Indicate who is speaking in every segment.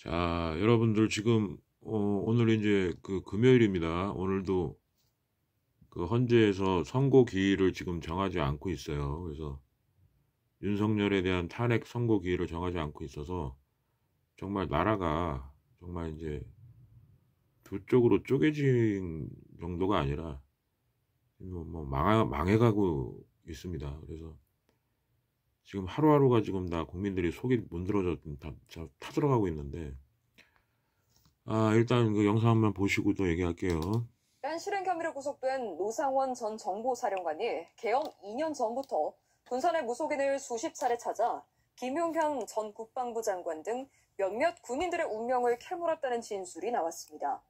Speaker 1: 자, 여러분들 지금 오늘 이제 그 금요일입니다. 오늘도 그 헌재에서 선고 기일을 지금 정하지 않고 있어요. 그래서 윤석열에 대한 탄핵 선고 기일을 정하지 않고 있어서 정말 나라가 정말 이제 두 쪽으로 쪼개진 정도가 아니라 뭐 망해가고 있습니다. 그래서 지금 하루하루가 지금 다 국민들이 속이 문드러져 다 타들어가고 있는데, 일단 그 영상 한번 보시고 또 얘기할게요.
Speaker 2: 실행 혐의로 구속된 노상원 전 정보사령관이 개엄 2년 전부터 군산의 무속인을 수십 차례 찾아 김용현 전 국방부 장관 등 몇몇 군인들의 운명을 캐물었다는 진술이 나왔습니다.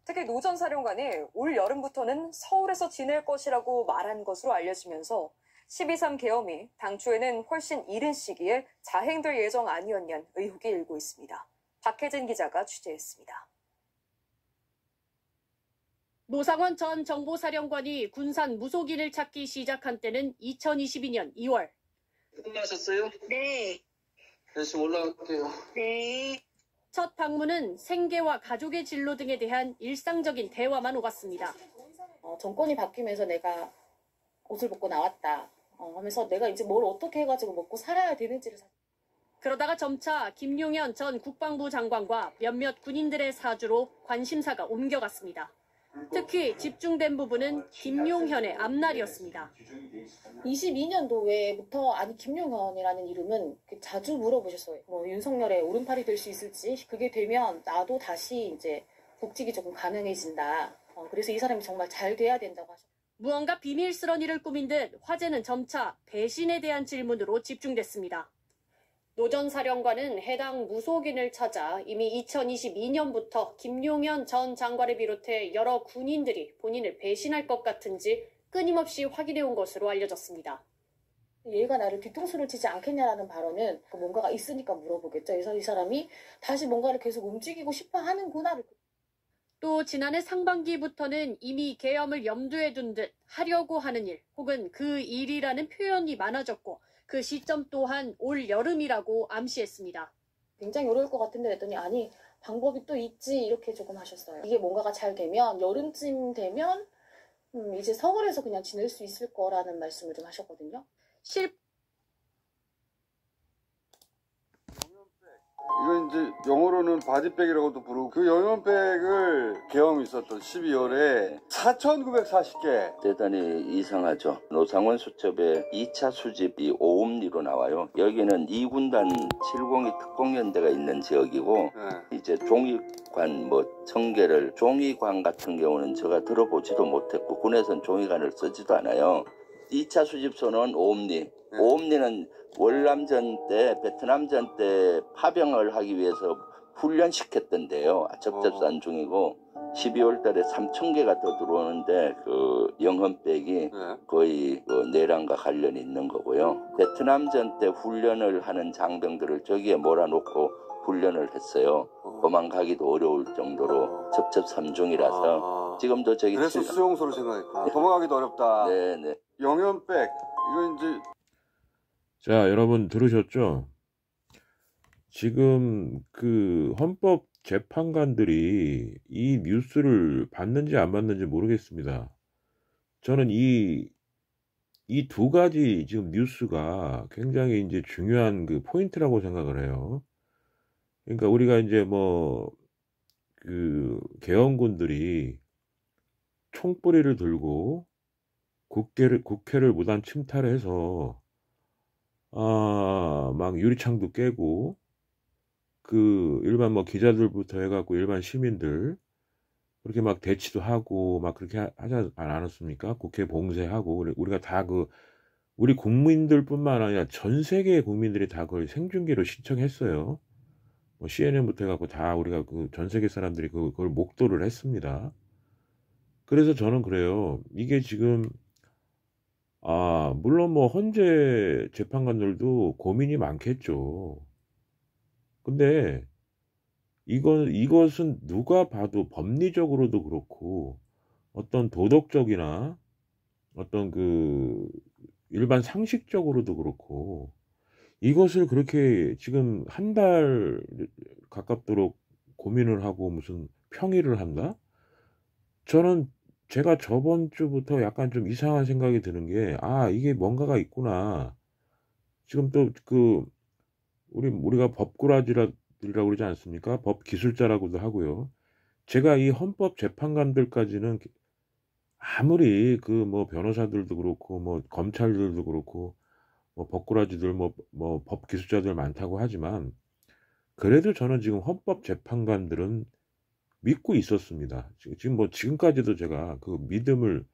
Speaker 2: 특히 노 전 사령관이 올 여름부터는 서울에서 지낼 것이라고 말한 것으로 알려지면서 12.3 계엄이 당초에는 훨씬 이른 시기에 자행될 예정 아니었냐는 의혹이 일고 있습니다. 박혜진 기자가 취재했습니다.
Speaker 3: 노상원 전 정보사령관이 군산 무속인을 찾기 시작한 때는 2022년 2월.
Speaker 4: 끝나셨어요?
Speaker 5: 네.
Speaker 4: 열심히 올라갈게요.
Speaker 5: 네.
Speaker 3: 첫 방문은 생계와 가족의 진로 등에 대한 일상적인 대화만 오갔습니다.
Speaker 6: 정권이 바뀌면서 내가 옷을 벗고 나왔다 하면서 내가 이제 뭘 어떻게 해가지고 먹고 살아야 되는지를.
Speaker 3: 그러다가 점차 김용현 전 국방부 장관과 몇몇 군인들의 사주로 관심사가 옮겨갔습니다. 특히 집중된 부분은 김용현의 앞날이었습니다.
Speaker 6: 22년도에부터 아니 김용현이라는 이름은 자주 물어보셨어요. 윤석열의 오른팔이 될 수 있을지, 그게 되면 나도 다시 이제 복직이 조금 가능해진다. 그래서 이 사람이 정말 잘 돼야 된다고 하셨어요.
Speaker 3: 무언가 비밀스런 일을 꾸민 듯 화제는 점차 배신에 대한 질문으로 집중됐습니다. 노 전 사령관은 해당 무속인을 찾아 이미 2022년부터 김용현 전 장관을 비롯해 여러 군인들이 본인을 배신할 것 같은지 끊임없이 확인해온 것으로 알려졌습니다.
Speaker 6: 얘가 나를 뒤통수를 치지 않겠냐라는 발언은 뭔가가 있으니까 물어보겠죠. 그래서 이 사람이 다시 뭔가를 계속 움직이고 싶어 하는구나.
Speaker 3: 또 지난해 상반기부터는 이미 계엄을 염두에 둔 듯 하려고 하는 일 혹은 그 일이라는 표현이 많아졌고 그 시점 또한 올 여름이라고 암시했습니다.
Speaker 6: 굉장히 어려울 것 같은데 했더니 아니 방법이 또 있지 이렇게 조금 하셨어요. 이게 뭔가가 잘 되면 여름쯤 되면 이제 서울에서 그냥 지낼 수 있을 거라는 말씀을 좀 하셨거든요.
Speaker 7: 이건 이제 영어로는 바디백이라고도 부르고, 그 영연백을 계엄이 있었던 12월에 4,940개.
Speaker 8: 대단히 이상하죠. 노상원 수첩의 2차 수집이 오음리로 나와요. 여기는 2군단 702 특공연대가 있는 지역이고, 이제 종이관 청계를, 종이관 같은 경우는 제가 들어보지도 못했고 군에서는 종이관을 쓰지도 않아요. 2차 수집소는 오음리. 오음리는 월남전 때, 베트남전 때 파병을 하기 위해서 훈련시켰던데요. 적접산 중이고 12월 달에 3,000개가 더 들어오는데 그 영헌백이 거의 그 내란과 관련이 있는 거고요. 베트남전 때 훈련을 하는 장병들을 저기에 몰아놓고 훈련을 했어요. 도망가기도 어려울 정도로 접첩3중이라서 지금도 저기.
Speaker 7: 그래서 수용소를 생각했구나. 도망가기도 어렵다.
Speaker 8: 네네.
Speaker 7: 영연백 이건 이제.
Speaker 1: 자, 여러분 들으셨죠? 지금 그 헌법 재판관들이 이 뉴스를 봤는지 안 봤는지 모르겠습니다. 저는 이 두 가지 지금 뉴스가 굉장히 이제 중요한 그 포인트라고 생각을 해요. 그러니까 우리가 이제 그 계엄군들이 총뿌리를 들고 국회를 무단 침탈해서 막 유리창도 깨고, 그 일반 기자들부터 해갖고 일반 시민들 그렇게 막 대치도 하고 막 그렇게 하지 않았습니까? 국회 봉쇄하고. 우리가 다 우리 국민들뿐만 아니라 전 세계의 국민들이 다 그걸 생중계로 시청했어요. CNN부터 해갖고 다 우리가 그 전 세계 사람들이 그걸 목도를 했습니다. 그래서 저는 그래요. 이게 지금 물론 헌재 재판관들도 고민이 많겠죠. 근데 이것은 누가 봐도 법리적으로도 그렇고 어떤 도덕적이나 어떤 그 일반 상식적으로도 그렇고 이것을 그렇게 지금 한 달 가깝도록 고민을 하고 무슨 평의를 한다? 저는 제가 저번 주부터 약간 좀 이상한 생각이 드는 게, 이게 뭔가가 있구나. 지금 또 우리가 법꾸라지라고 그러지 않습니까? 법 기술자라고도 하고요. 제가 이 헌법 재판관들까지는 아무리 뭐 변호사들도 그렇고 뭐 검찰들도 그렇고 뭐 법꾸라지들 뭐 법 기술자들 많다고 하지만, 그래도 저는 지금 헌법 재판관들은 믿고 있었습니다. 지금 뭐 지금까지도 제가 그 믿음을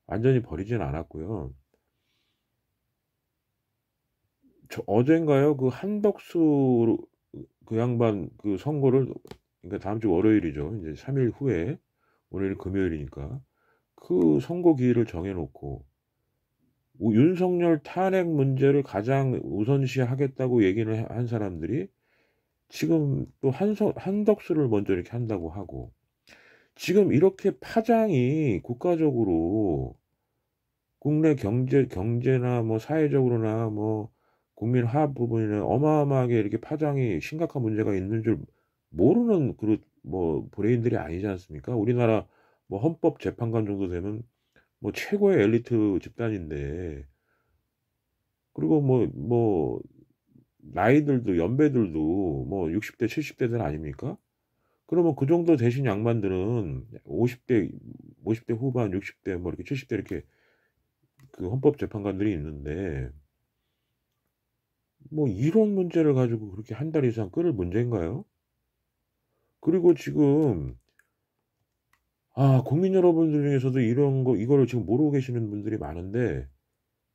Speaker 1: 완전히 버리진 않았고요. 어젠가요? 그 한덕수 그 양반 그 선고를, 그러니까 다음 주 월요일이죠. 이제 3일 후에, 오늘 금요일이니까 그 선고 기일을 정해놓고 윤석열 탄핵 문제를 가장 우선시하겠다고 얘기를 한 사람들이 지금 또 한덕수를 먼저 이렇게 한다고 하고, 지금 이렇게 파장이 국가적으로 국내 경제나 뭐 사회적으로나 뭐 국민 화합 부분이나 어마어마하게 이렇게 파장이 심각한 문제가 있는 줄 모르는 뭐 브레인들이 아니지 않습니까? 우리나라 뭐 헌법 재판관 정도 되면 뭐 최고의 엘리트 집단인데, 그리고 뭐 나이들도 연배들도 뭐 60대 70대들 아닙니까? 그러면 그 정도 되신 양반들은 50대 후반, 60대 뭐 이렇게 70대 이렇게 그 헌법 재판관들이 있는데, 뭐 이런 문제를 가지고 그렇게 한 달 이상 끌을 문제인가요? 그리고 지금 국민 여러분들 중에서도 이거를 지금 모르고 계시는 분들이 많은데,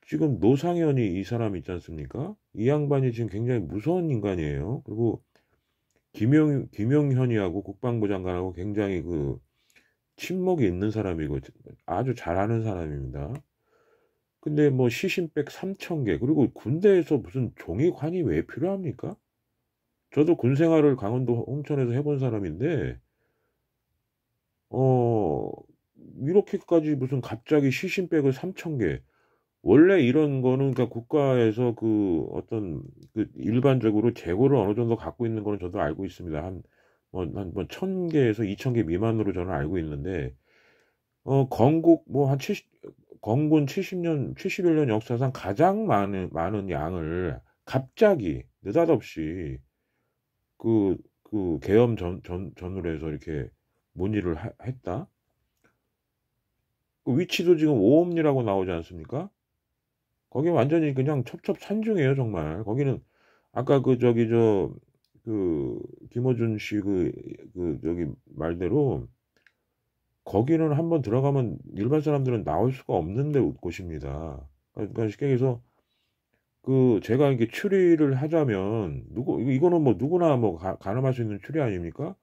Speaker 1: 지금 노상현이 이 사람 있지 않습니까? 이 양반이 지금 굉장히 무서운 인간이에요. 그리고 김용현이하고 국방부 장관하고 굉장히 친목이 있는 사람이고 아주 잘하는 사람입니다. 근데 뭐 시신백 3,000개, 그리고 군대에서 무슨 종이관이 왜 필요합니까? 저도 군 생활을 강원도 홍천에서 해본 사람인데, 이렇게까지 무슨 갑자기 시신백을 3,000개. 원래 이런 거는 그러니까 국가에서 일반적으로 재고를 어느 정도 갖고 있는 거는 저도 알고 있습니다. 한 1,000개에서 2,000개 미만으로 저는 알고 있는데, 건국 건군 71년 역사상 가장 많은 양을 갑자기 느닷없이 계엄 전후로 해서 이렇게 문의를 했다. 그 위치도 지금 오음리라고 나오지 않습니까? 거기 완전히 그냥 첩첩산중이에요, 정말. 거기는 아까 김어준 씨 저기 말대로 거기는 한번 들어가면 일반 사람들은 나올 수가 없는 곳입니다. 그러니까 쉽게 얘기해서 제가 이렇게 추리를 하자면 이거는 뭐 누구나 가늠할 수 있는 추리 아닙니까?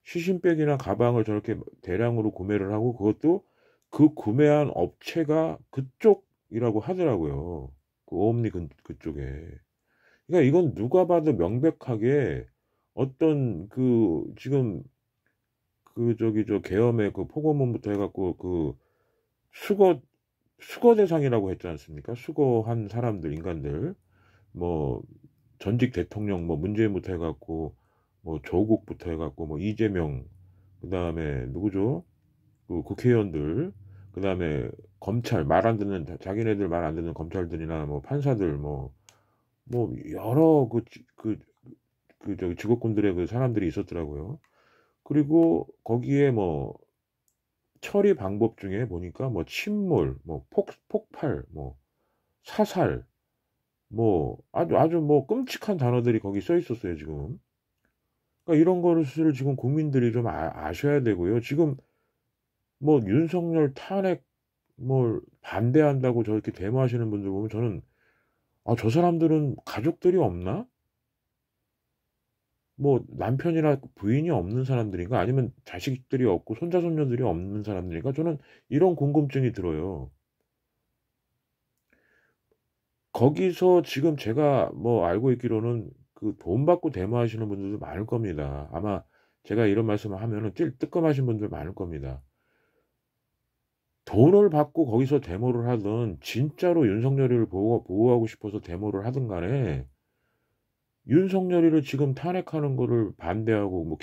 Speaker 1: 시신백이나 가방을 저렇게 대량으로 구매를 하고, 그것도 그 구매한 업체가 그쪽이라고 하더라고요. 오음리 그쪽에. 그러니까 이건 누가 봐도 명백하게 어떤 지금 계엄의 포고문부터 해갖고 수거 대상이라고 했지 않습니까? 수거한 사람들, 인간들, 뭐 전직 대통령, 뭐 문재인부터 해갖고 뭐 조국부터 해갖고 뭐 이재명, 그 다음에 누구죠? 국회의원들, 그 다음에 검찰, 자기네들 말 안 듣는 검찰들이나 뭐 판사들, 뭐 여러 직업군들의 사람들이 있었더라고요. 그리고 거기에 뭐 처리 방법 중에 보니까 뭐 침몰, 뭐 폭발, 뭐 사살, 뭐 아주 뭐 끔찍한 단어들이 거기 써 있었어요, 지금. 그러니까 이런 것을 지금 국민들이 좀 아셔야 되고요. 지금 뭐 윤석열 탄핵 뭘 반대한다고 저렇게 데모하시는 분들 보면 저는 저 사람들은 가족들이 없나? 뭐 남편이나 부인이 없는 사람들인가? 아니면 자식들이 없고 손자 손녀들이 없는 사람들인가? 저는 이런 궁금증이 들어요. 거기서 지금 제가 뭐 알고 있기로는 돈 받고 데모하시는 분들도 많을 겁니다. 아마 제가 이런 말씀을 하면은 뜨끔하신 분들 많을 겁니다. 돈을 받고 거기서 데모를 하든 진짜로 윤석열이를 보호하고 싶어서 데모를 하든 간에 윤석열이를 지금 탄핵하는 거를 반대하고 뭐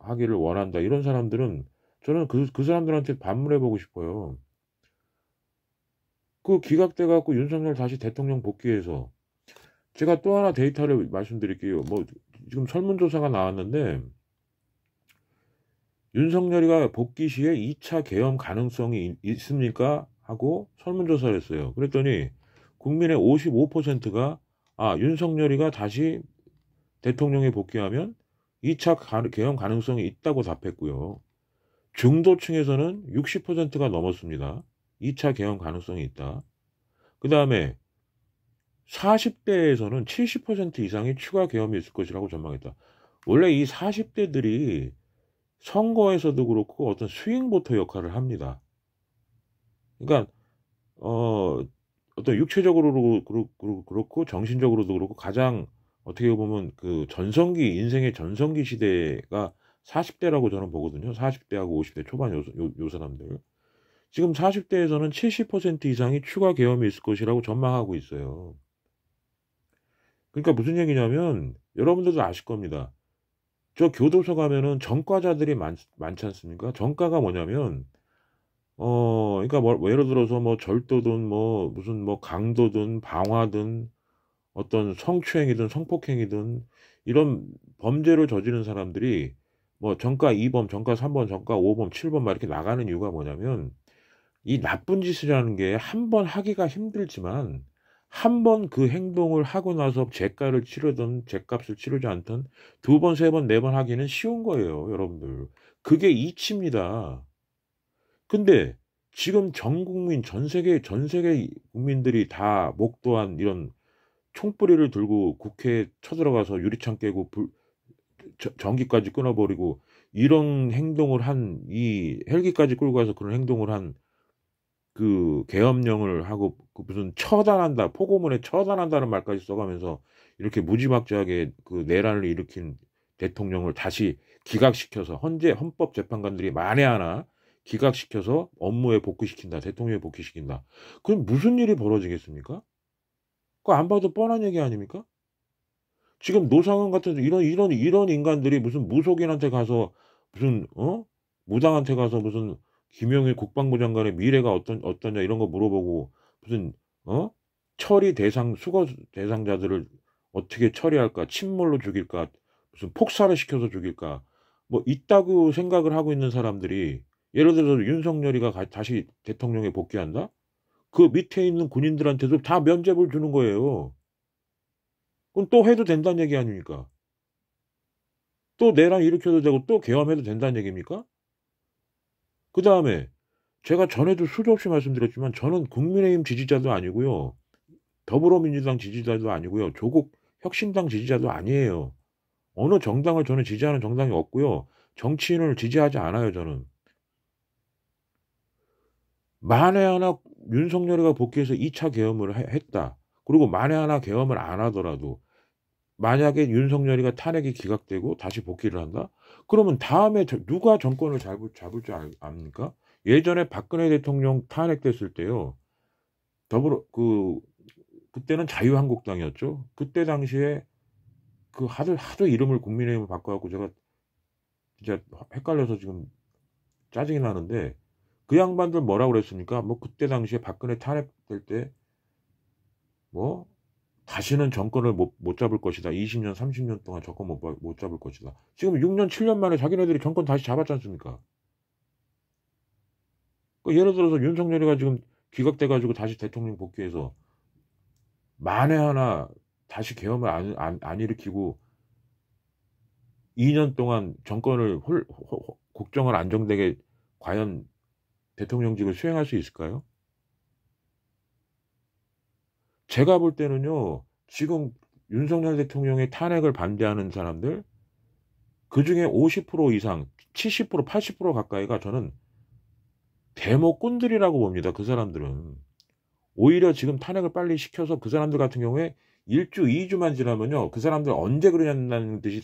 Speaker 1: 하기를 원한다. 이런 사람들은 저는 그 사람들한테 반문해보고 싶어요. 그 기각돼갖고 윤석열 다시 대통령 복귀해서 제가 또 하나 데이터를 말씀드릴게요. 뭐 지금 설문조사가 나왔는데 윤석열이가 복귀 시에 2차 계엄 가능성이 있습니까? 하고 설문조사를 했어요. 그랬더니 국민의 55%가 윤석열이가 다시 대통령에 복귀하면 2차 계엄 가능성이 있다고 답했고요. 중도층에서는 60%가 넘었습니다. 2차 계엄 가능성이 있다. 그 다음에 40대에서는 70% 이상이 추가 계엄이 있을 것이라고 전망했다. 원래 이 40대들이 선거에서도 그렇고 어떤 스윙보터 역할을 합니다. 그러니까 어떤 육체적으로도 그렇고 정신적으로도 그렇고 가장 어떻게 보면 그 인생의 전성기 시대가 40대라고 저는 보거든요. 40대하고 50대 초반 요 사람들. 지금 40대에서는 70% 이상이 추가 계엄이 있을 것이라고 전망하고 있어요. 그러니까 무슨 얘기냐면 여러분들도 아실 겁니다. 저 교도소 가면은 전과자들이 많지 않습니까? 전과가 뭐냐면 그러니까 뭐 예를 들어서 뭐 절도든 뭐 무슨 뭐 강도든 방화든 어떤 성추행이든 성폭행이든 이런 범죄를 저지른 사람들이 뭐 전과 2범, 전과 3범, 전과 5범, 7범 막 이렇게 나가는 이유가 뭐냐면 이 나쁜 짓을 하는 게 한 번 하기가 힘들지만 한 번 그 행동을 하고 나서 죄값을 치르지 않던 2번, 3번, 4번 하기는 쉬운 거예요, 여러분들. 그게 이치입니다. 근데 지금 전 세계 국민들이 다 목도한 이런 총뿌리를 들고 국회에 쳐들어가서 유리창 깨고 전기까지 끊어버리고 이런 행동을 한 이 헬기까지 끌고 가서 그런 행동을 한 그 계엄령을 하고 그 무슨 처단한다, 포고문에 처단한다는 말까지 써가면서 이렇게 무지막지하게 그 내란을 일으킨 대통령을 다시 기각시켜서 헌법재판관들이 만에 하나 기각시켜서 업무에 복귀시킨다, 대통령에 복귀시킨다. 그럼 무슨 일이 벌어지겠습니까? 그거 안 봐도 뻔한 얘기 아닙니까? 지금 노상원 같은 이런 인간들이 무슨 무속인한테 가서 무슨 무당한테 가서 무슨 김용일 국방부 장관의 미래가 어떠냐 이런 거 물어보고 무슨 처리 수거 대상자들을 어떻게 처리할까, 침몰로 죽일까, 무슨 폭사를 시켜서 죽일까, 뭐 있다고 생각을 하고 있는 사람들이 예를 들어서 윤석열이가 다시 대통령에 복귀한다? 그 밑에 있는 군인들한테도 다 면죄부를 주는 거예요. 그럼 또 해도 된다는 얘기 아닙니까? 또 내란 일으켜도 되고 또 계엄해도 된다는 얘기입니까? 그 다음에 제가 전에도 수도 없이 말씀드렸지만 저는 국민의힘 지지자도 아니고요. 더불어민주당 지지자도 아니고요. 조국 혁신당 지지자도 아니에요. 어느 정당을 저는 지지하는 정당이 없고요. 정치인을 지지하지 않아요, 저는. 만에 하나 윤석열이가 복귀해서 2차 계엄을 했다. 그리고 만에 하나 계엄을 안 하더라도 만약에 윤석열이가 탄핵이 기각되고 다시 복귀를 한다? 그러면 다음에 누가 정권을 잡을 줄 압니까? 예전에 박근혜 대통령 탄핵됐을 때요. 그때는 자유한국당이었죠. 그때 당시에 그 하도 이름을 국민의힘을 바꿔갖고 제가 진짜 헷갈려서 지금 짜증이 나는데 그 양반들 뭐라고 그랬습니까? 뭐 그때 당시에 박근혜 탄핵될 때 뭐 다시는 정권을 못 잡을 것이다. 20년, 30년 동안 정권 못 잡을 것이다. 지금 6년, 7년 만에 자기네들이 정권 다시 잡았지 않습니까? 예를 들어서 윤석열이가 지금 기각돼가지고 다시 대통령 복귀해서 만에 하나 다시 계엄을 안 일으키고 2년 동안 정권을 국정을 안정되게 과연 대통령직을 수행할 수 있을까요? 제가 볼 때는요, 지금 윤석열 대통령의 탄핵을 반대하는 사람들, 그 중에 50% 이상, 70%, 80% 가까이가 저는 데모꾼들이라고 봅니다. 그 사람들은. 오히려 지금 탄핵을 빨리 시켜서 그 사람들 같은 경우에 1주, 2주만 지나면요, 그 사람들 언제 그러냐는 듯이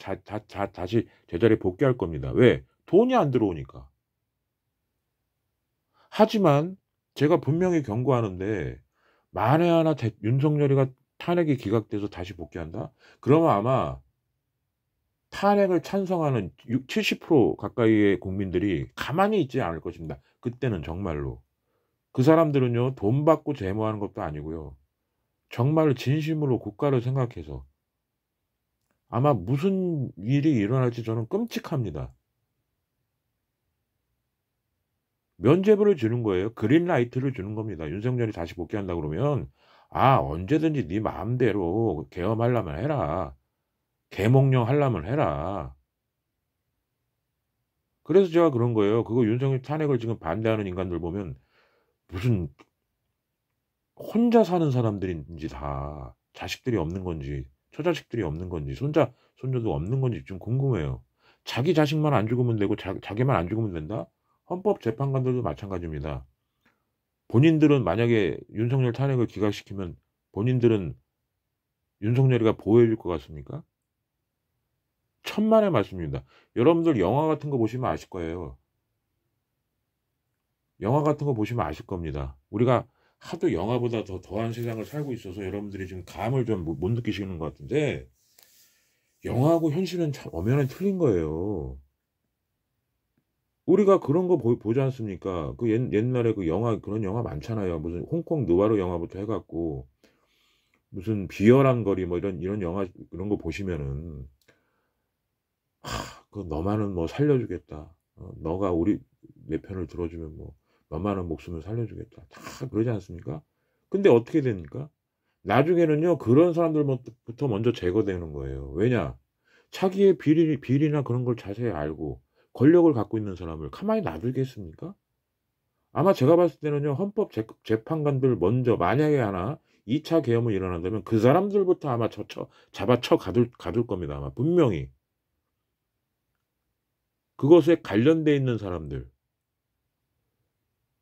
Speaker 1: 다시 제자리에 복귀할 겁니다. 왜? 돈이 안 들어오니까. 하지만 제가 분명히 경고하는데 만에 하나 윤석열이가 탄핵이 기각돼서 다시 복귀한다? 그러면 아마 탄핵을 찬성하는 70% 가까이의 국민들이 가만히 있지 않을 것입니다. 그때는 정말로. 그 사람들은요, 돈 받고 제모하는 것도 아니고요. 정말 진심으로 국가를 생각해서 아마 무슨 일이 일어날지 저는 끔찍합니다. 면죄부를 주는 거예요. 그린라이트를 주는 겁니다. 윤석열이 다시 복귀한다 그러면 언제든지 네 마음대로 계엄하려면 해라. 계몽령 하려면 해라. 그래서 제가 그런 거예요. 그거 윤석열 탄핵을 지금 반대하는 인간들 보면 무슨 혼자 사는 사람들인지 다 자식들이 없는 건지 처자식들이 없는 건지 손자도 없는 건지 좀 궁금해요. 자기 자식만 안 죽으면 되고 자기만 안 죽으면 된다? 헌법재판관들도 마찬가지입니다. 본인들은 만약에 윤석열 탄핵을 기각시키면 본인들은 윤석열이가 보호해줄 것 같습니까? 천만의 말씀입니다. 여러분들 영화 같은 거 보시면 아실 거예요. 영화 같은 거 보시면 아실 겁니다. 우리가 하도 영화보다 더 더한 세상을 살고 있어서 여러분들이 지금 감을 좀 못 느끼시는 것 같은데 영화하고 현실은 참 엄연히 틀린 거예요. 우리가 그런 거 보지 않습니까? 그 옛날에 그 영화, 그런 영화 많잖아요. 무슨 홍콩 느와르 영화부터 해갖고 무슨 비열한 거리 뭐 이런 영화 이런 거 보시면은 그 너만은 뭐 살려주겠다. 너가 내 편을 들어주면 뭐 너만은 목숨을 살려주겠다. 다 그러지 않습니까? 근데 어떻게 됩니까? 나중에는요, 그런 사람들부터 먼저 제거되는 거예요. 왜냐? 자기의 비리나 그런 걸 자세히 알고 권력을 갖고 있는 사람을 가만히 놔두겠습니까? 아마 제가 봤을 때는요, 헌법 재판관들 먼저 만약에 하나 2차 계엄이 일어난다면 그 사람들부터 아마 잡아쳐 가둘 겁니다. 아마 분명히. 그것에 관련돼 있는 사람들,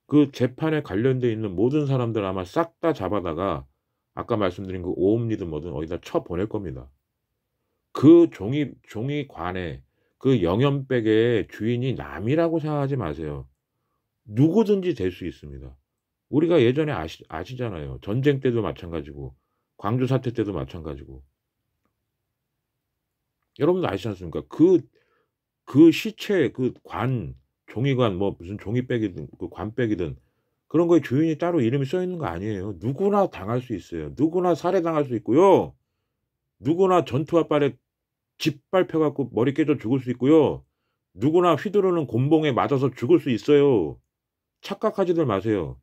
Speaker 1: 그 재판에 관련돼 있는 모든 사람들 아마 싹 다 잡아다가 아까 말씀드린 그 오음리든 뭐든 어디다 쳐보낼 겁니다. 그 종이관에 그 영연백의 주인이 남이라고 생각하지 마세요. 누구든지 될 수 있습니다. 우리가 예전에 아시잖아요. 전쟁 때도 마찬가지고 광주 사태 때도 마찬가지고. 여러분도 아시지 않습니까? 그 시체, 그 종이관, 뭐 무슨 종이백이든 그 관백이든 그런 거에 주인이 따로 이름이 써 있는 거 아니에요. 누구나 당할 수 있어요. 누구나 살해당할 수 있고요. 누구나 전투화발에 짓밟혀갖고 머리 깨져 죽을 수 있고요. 누구나 휘두르는 곤봉에 맞아서 죽을 수 있어요. 착각하지들 마세요.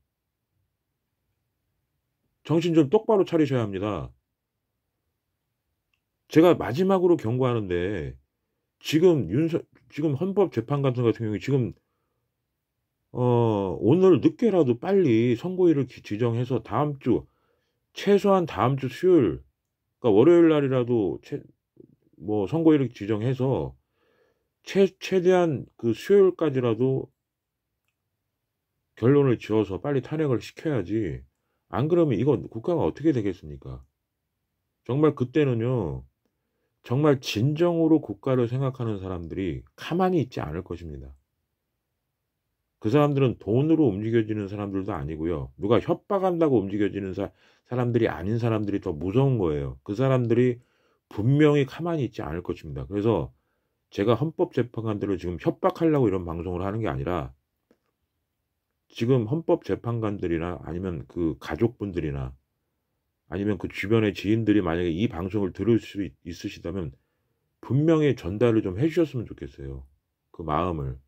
Speaker 1: 정신 좀 똑바로 차리셔야 합니다. 제가 마지막으로 경고하는데 지금 헌법재판관 같은 경우에 지금 오늘 늦게라도 빨리 선고일을 지정해서 최소한 다음 주 수요일, 그러니까 월요일 날이라도 뭐 선고일을 지정해서 최대한 그 수요일까지라도 결론을 지어서 빨리 탄핵을 시켜야지. 안 그러면 이거 국가가 어떻게 되겠습니까? 정말 그때는요, 정말 진정으로 국가를 생각하는 사람들이 가만히 있지 않을 것입니다. 그 사람들은 돈으로 움직여지는 사람들도 아니고요. 누가 협박한다고 움직여지는 사람들이 아닌 사람들이 더 무서운 거예요. 그 사람들이 분명히 가만히 있지 않을 것입니다. 그래서 제가 헌법재판관들을 지금 협박하려고 이런 방송을 하는 게 아니라 지금 헌법재판관들이나 아니면 그 가족분들이나 아니면 그 주변의 지인들이 만약에 이 방송을 들을 수 있으시다면 분명히 전달을 좀 해주셨으면 좋겠어요. 그 마음을,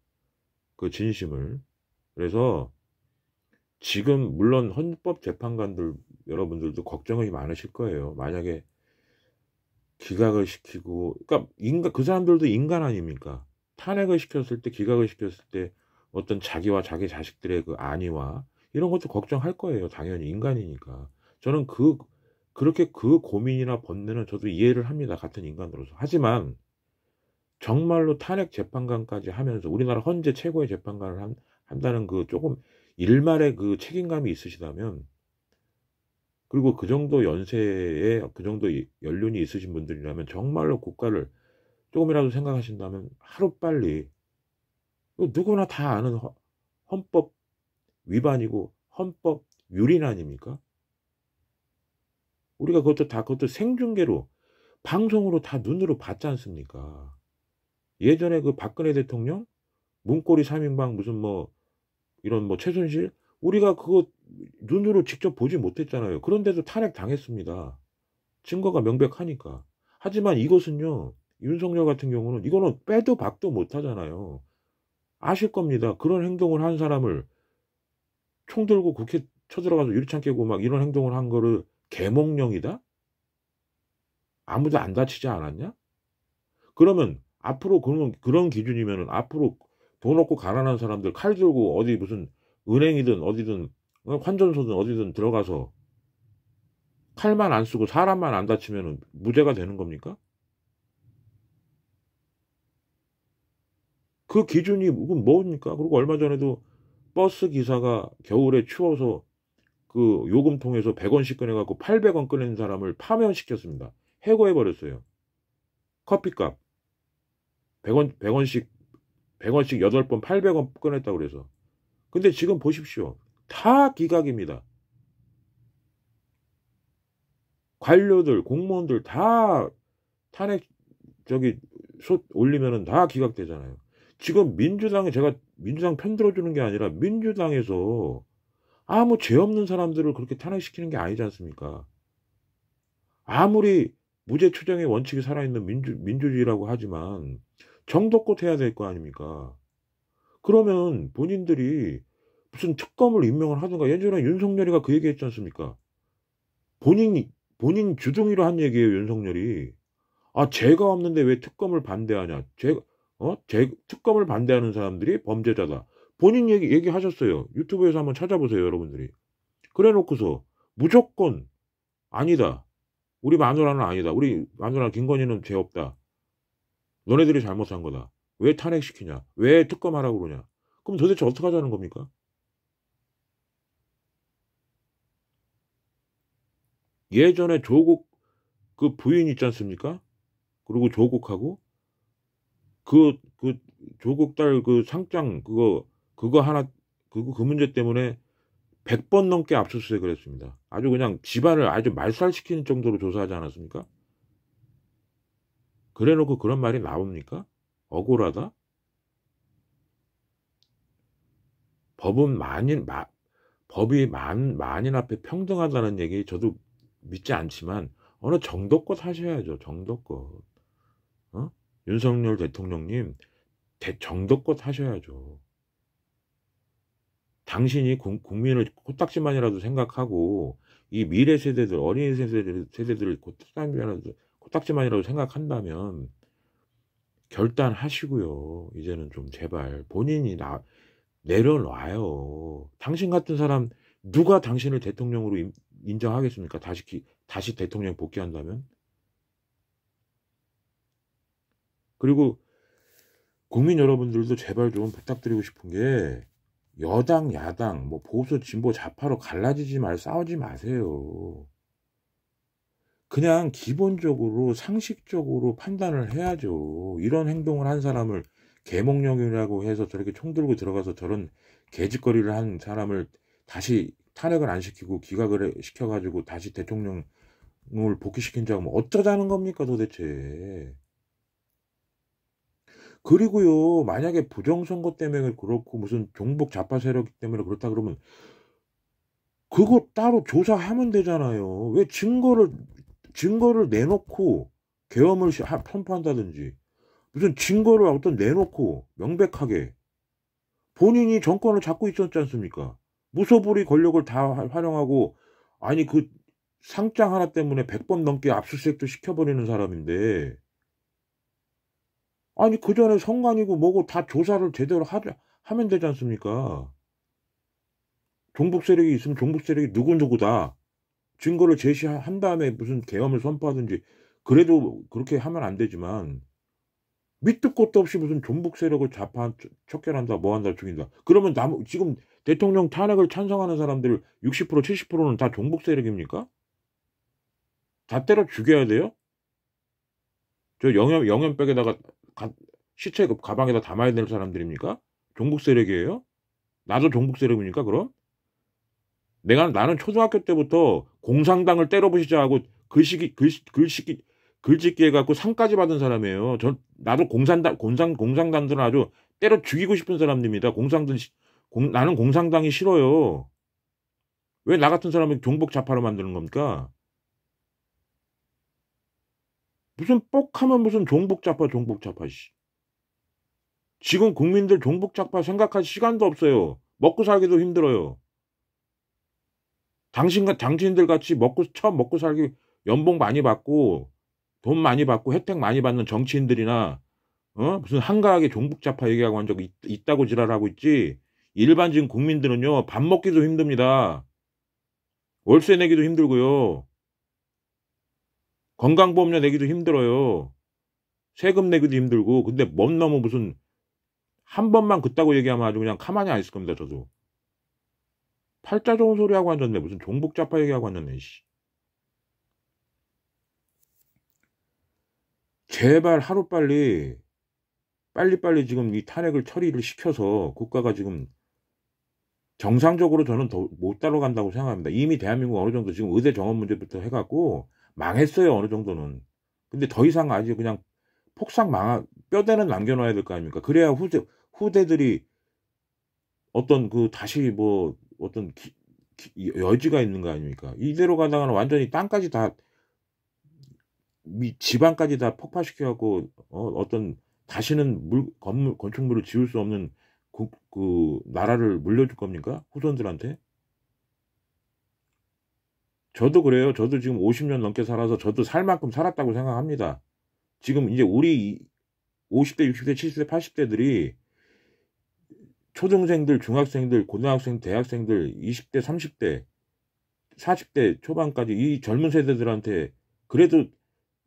Speaker 1: 그 진심을. 그래서 지금 물론 헌법재판관들 여러분들도 걱정이 많으실 거예요. 만약에 기각을 시키고, 그러니까 그 사람들도 인간 아닙니까? 탄핵을 시켰을 때, 기각을 시켰을 때 어떤 자기와 자기 자식들의 그 안위와 이런 것도 걱정할 거예요. 당연히 인간이니까. 저는 그렇게 그 고민이나 번뇌는 저도 이해를 합니다. 같은 인간으로서. 하지만 정말로 탄핵 재판관까지 하면서 우리나라 헌재 최고의 재판관을 한다는 그 조금 일말의 그 책임감이 있으시다면, 그리고 그 정도 연세에 그 정도 연륜이 있으신 분들이라면 정말로 국가를 조금이라도 생각하신다면 하루빨리, 누구나 다 아는 헌법 위반이고 헌법 유린 아닙니까? 우리가 그것도 생중계로 방송으로 다 눈으로 봤지 않습니까? 예전에 그 박근혜 대통령 문고리 3인방 무슨 뭐 이런 뭐 최순실 우리가 그거 눈으로 직접 보지 못했잖아요. 그런데도 탄핵 당했습니다. 증거가 명백하니까. 하지만 이것은요. 윤석열 같은 경우는 이거는 빼도 박도 못하잖아요. 아실 겁니다. 그런 행동을 한 사람을 총 들고 국회 쳐들어가서 유리창 깨고 막 이런 행동을 한 거를 계몽령이다? 아무도 안 다치지 않았냐? 그러면 앞으로 그런 기준이면은 앞으로 돈 없고 가난한 사람들 칼 들고 어디 무슨 은행이든 어디든 환전소든 어디든 들어가서 칼만 안 쓰고 사람만 안 다치면은 무죄가 되는 겁니까? 그 기준이 뭡니까? 그리고 얼마 전에도 버스 기사가 겨울에 추워서 그 요금통에서 100원씩 꺼내갖고 800원 꺼낸 사람을 파면시켰습니다. 해고해버렸어요. 커피값 100원씩 8번 800원 꺼냈다고 그래서. 근데 지금 보십시오. 다 기각입니다. 관료들, 공무원들 다 탄핵 올리면은 다 기각되잖아요. 지금 제가 민주당 편 들어주는 게 아니라 민주당에서 아무 죄 없는 사람들을 그렇게 탄핵시키는 게 아니지 않습니까? 아무리 무죄 추정의 원칙이 살아있는 민주주의라고 하지만 정도껏 해야 될 거 아닙니까? 그러면 본인들이 무슨 특검을 임명을 하든가 예전에 윤석열이가 그 얘기 했지 않습니까? 본인 주둥이로 한 얘기예요, 윤석열이. 아, 죄가 없는데 왜 특검을 반대하냐? 특검을 반대하는 사람들이 범죄자다. 본인 얘기하셨어요. 유튜브에서 한번 찾아보세요, 여러분들이. 그래 놓고서 무조건 아니다. 우리 마누라는 아니다. 우리 마누라 김건희는 죄 없다. 너네들이 잘못한 거다. 왜 탄핵시키냐? 왜 특검하라고 그러냐? 그럼 도대체 어떻게 하자는 겁니까? 예전에 조국 그 부인 있지 않습니까? 그리고 조국하고 그 조국 딸 그 상장 그거 그 문제 때문에 100번 넘게 압수수색을 했습니다. 아주 그냥 집안을 아주 말살시키는 정도로 조사하지 않았습니까? 그래 놓고 그런 말이 나옵니까? 억울하다? 법이 만인 앞에 평등하다는 얘기 저도 믿지 않지만 어느 정도껏 하셔야죠. 정도껏. 윤석열 대통령님 정도껏 하셔야죠. 당신이 국민을 코딱지만이라도 생각하고 이 미래 세대들 어린이 세대들을 코딱지만이라도 생각한다면 결단하시고요. 이제는 좀 제발 본인이 내려놔요. 당신 같은 사람 누가 당신을 대통령으로 인정하겠습니까? 다시 대통령 복귀한다면? 그리고 국민 여러분들도 제발 좀 부탁드리고 싶은 게 여당, 야당, 뭐 보수, 진보, 좌파로 갈라지지 싸우지 마세요. 그냥 기본적으로 상식적으로 판단을 해야죠. 이런 행동을 한 사람을 계몽령이라고 해서 저렇게 총 들고 들어가서 저런 개짓거리를 한 사람을 다시 탄핵을 안 시키고 기각을 시켜가지고 다시 대통령을 복귀시킨 자면 어쩌자는 겁니까 도대체. 그리고요, 만약에 부정선거 때문에 그렇고 무슨 종북 좌파 세력 때문에 그렇다 그러면 그거 따로 조사하면 되잖아요. 왜 증거를 내놓고 계엄을 선포한다든지 무슨 증거를 어떤 내놓고 명백하게 본인이 정권을 잡고 있었지 않습니까? 무소불위 권력을 다 활용하고 아니 그 상장 하나 때문에 100번 넘게 압수수색도 시켜버리는 사람인데 아니 그 전에 선관이고 뭐고 다 조사를 제대로 하면 되지 않습니까? 종북 세력이 있으면 종북 세력이 누구누구다 증거를 제시한 다음에 무슨 계엄을 선포하든지 그래도 그렇게 하면 안 되지만 밑도 끝도 없이 무슨 종북 세력을 척결한다 뭐한다 죽인다 그러면 지금 대통령 탄핵을 찬성하는 사람들 60% 70%는 다 종북 세력입니까? 다 때려 죽여야 돼요? 저 영연백에다가 시체 가방에다 담아야 될 사람들입니까? 종북 세력이에요? 나도 종북 세력입니까 그럼? 나는 초등학교 때부터 공산당을 때려부시자 하고 글씨기 글짓기 해갖고 상까지 받은 사람이에요. 나도 공상당들은 아주 때려 죽이고 싶은 사람입니다. 나는 공산당이 싫어요. 왜 나 같은 사람을 종북 좌파로 만드는 겁니까? 무슨 뻑하면 무슨 종북 좌파. 지금 국민들 종북 좌파 생각할 시간도 없어요. 먹고 살기도 힘들어요. 당신들 같이 처음 먹고 살기 연봉 많이 받고 돈 많이 받고 혜택 많이 받는 정치인들이나 무슨 한가하게 종북 좌파 얘기하고 한 적 있다고 지랄하고 있지. 일반적인 국민들은요 밥 먹기도 힘듭니다. 월세 내기도 힘들고요. 건강보험료 내기도 힘들어요. 세금 내기도 힘들고. 근데 뭔 놈은 무슨 한 번만 그따고 얘기하면 아주 그냥 가만히 안 있을 겁니다. 저도. 팔자 좋은 소리하고 앉았네. 무슨 종북 좌파 얘기하고 앉았네. 씨. 제발 하루빨리 빨리빨리 지금 이 탄핵을 처리를 시켜서 국가가 지금 정상적으로 저는 더 못 따라간다고 생각합니다. 이미 대한민국 어느 정도 지금 의대 정원 문제부터 해갖고 망했어요. 어느 정도는. 근데 더 이상 아직 그냥 폭삭 뼈대는 남겨놔야 될 거 아닙니까? 그래야 후대들이 어떤 다시 뭐 어떤 여지가 있는 거 아닙니까? 이대로 가다가는 완전히 땅까지 다 지방까지 다 폭파시켜갖고 어떤 다시는 건축물을 지을 수 없는 그 나라를 물려줄 겁니까? 후손들한테? 저도 그래요. 저도 지금 50년 넘게 살아서 저도 살 만큼 살았다고 생각합니다. 지금 이제 우리 50대, 60대, 70대, 80대들이 초등생들, 중학생들, 고등학생, 대학생들, 20대, 30대, 40대 초반까지 이 젊은 세대들한테 그래도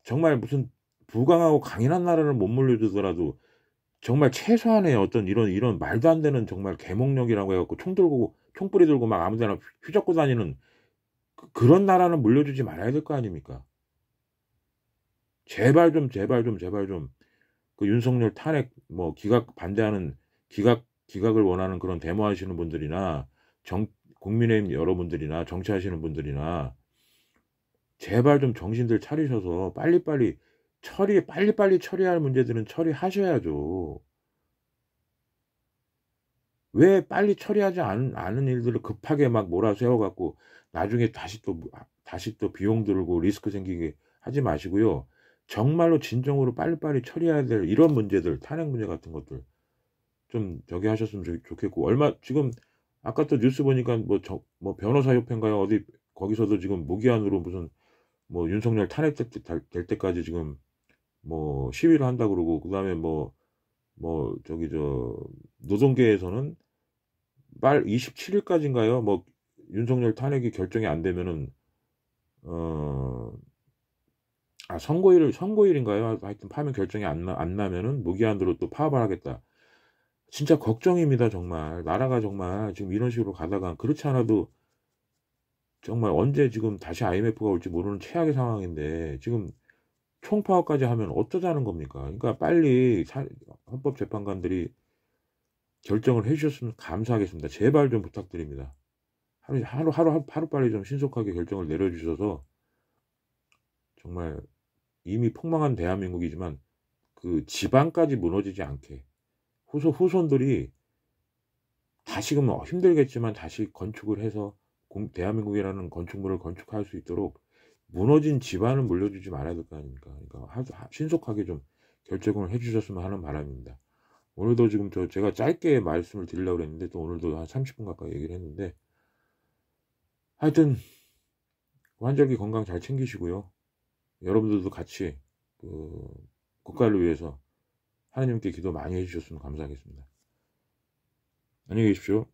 Speaker 1: 정말 무슨 부강하고 강인한 나라를 못 물려주더라도 정말 최소한의 어떤 이런 말도 안 되는 정말 개몽령이라고 해갖고 총뿌리 들고 막 아무데나 휘젓고 다니는 그런 나라는 물려주지 말아야 될 거 아닙니까? 제발 좀 그 윤석열 탄핵 반대하는 기각을 원하는 그런 데모하시는 분들이나 국민의힘 여러분들이나 정치하시는 분들이나 제발 좀 정신들 차리셔서 빨리빨리 처리할 문제들은 처리하셔야죠. 왜 빨리 처리하지 않은 일들을 급하게 막 몰아세워갖고 나중에 다시 또 비용 들고 리스크 생기게 하지 마시고요. 정말로 진정으로 빨리빨리 처리해야 될 이런 문제들, 탄핵 문제 같은 것들 좀 저기 하셨으면 좋겠고. 지금 아까 또 뉴스 보니까 변호사협회인가요? 어디 거기서도 지금 무기한으로 무슨 윤석열 탄핵 될 때까지 지금 시위를 한다 그러고, 그 다음에 노동계에서는 27일까지인가요? 윤석열 탄핵이 결정이 안 되면은, 선고일인가요? 하여튼 파면 결정이 안 나면은 무기한으로 또 파업을 하겠다. 진짜 걱정입니다, 정말. 나라가 정말 지금 이런 식으로 가다가, 그렇지 않아도 정말 언제 지금 다시 IMF가 올지 모르는 최악의 상황인데, 지금 총파업까지 하면 어쩌자는 겁니까? 그러니까 빨리 헌법재판관들이 결정을 해주셨으면 감사하겠습니다. 제발 좀 부탁드립니다. 하루빨리 좀 신속하게 결정을 내려주셔서 정말 이미 폭망한 대한민국이지만 그 지방까지 무너지지 않게 후손들이 다시금 힘들겠지만 다시 건축을 해서 대한민국이라는 건축물을 건축할 수 있도록 무너진 집안을 물려주지 말아야 될 거 아닙니까? 그러니까 신속하게 좀 결정을 해주셨으면 하는 바람입니다. 오늘도 지금 제가 짧게 말씀을 드리려고 했는데 또 오늘도 한 30분 가까이 얘기를 했는데, 하여튼 환절기 건강 잘 챙기시고요. 여러분들도 같이 국가를 위해서 하나님께 기도 많이 해주셨으면 감사하겠습니다. 안녕히 계십시오.